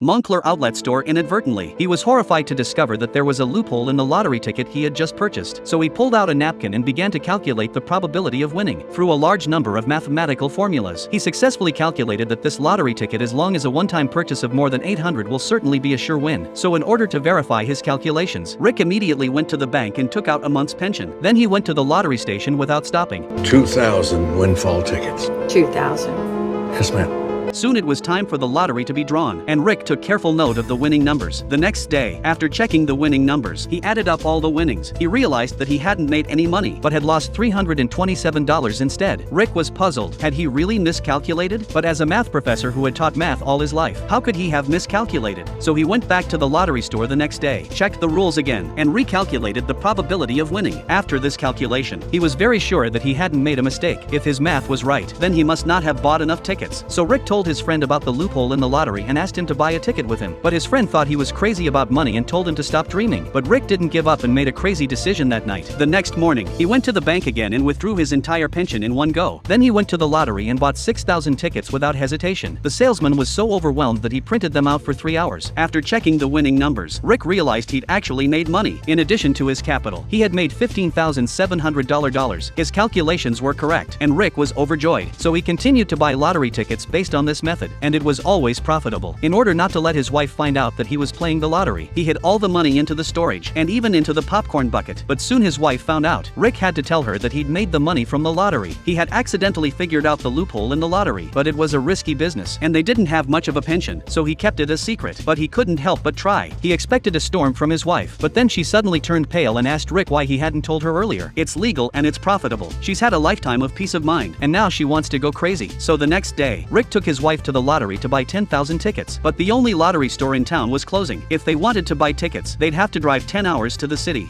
Moncler outlet store inadvertently. He was horrified to discover that there was a loophole in the lottery ticket he had just purchased. So he pulled out a napkin and began to calculate the probability of winning. Through a large number of mathematical formulas, he successfully calculated that this lottery ticket, as long as a one-time purchase of more than 800, will certainly be a sure win. So in order to verify his calculations, Rick immediately went to the bank and took out a month's pension. Then he went to the lottery station without stopping. 2,000 windfall tickets. 2,000. Yes, ma'am. Soon it was time for the lottery to be drawn, and Rick took careful note of the winning numbers. The next day, after checking the winning numbers, he added up all the winnings. He realized that he hadn't made any money, but had lost $327 instead. Rick was puzzled. Had he really miscalculated? But as a math professor who had taught math all his life, how could he have miscalculated? So he went back to the lottery store the next day, checked the rules again, and recalculated the probability of winning. After this calculation, he was very sure that he hadn't made a mistake. If his math was right, then he must not have bought enough tickets. So Rick told his friend about the loophole in the lottery and asked him to buy a ticket with him. But his friend thought he was crazy about money and told him to stop dreaming. But Rick didn't give up and made a crazy decision that night. The next morning, he went to the bank again and withdrew his entire pension in one go. Then he went to the lottery and bought 6,000 tickets without hesitation. The salesman was so overwhelmed that he printed them out for 3 hours. After checking the winning numbers, Rick realized he'd actually made money. In addition to his capital, he had made $15,700. His calculations were correct, and Rick was overjoyed. So he continued to buy lottery tickets based on this method, and it was always profitable. In order not to let his wife find out that he was playing the lottery, he hid all the money into the storage, and even into the popcorn bucket. But soon his wife found out. Rick had to tell her that he'd made the money from the lottery. He had accidentally figured out the loophole in the lottery, but it was a risky business, and they didn't have much of a pension, so he kept it a secret. But he couldn't help but try. He expected a storm from his wife, but then she suddenly turned pale and asked Rick why he hadn't told her earlier. It's legal and it's profitable. She's had a lifetime of peace of mind, and now she wants to go crazy. So the next day, Rick took his wife to the lottery to buy 10,000 tickets, but the only lottery store in town was closing. If they wanted to buy tickets, they'd have to drive 10 hours to the city.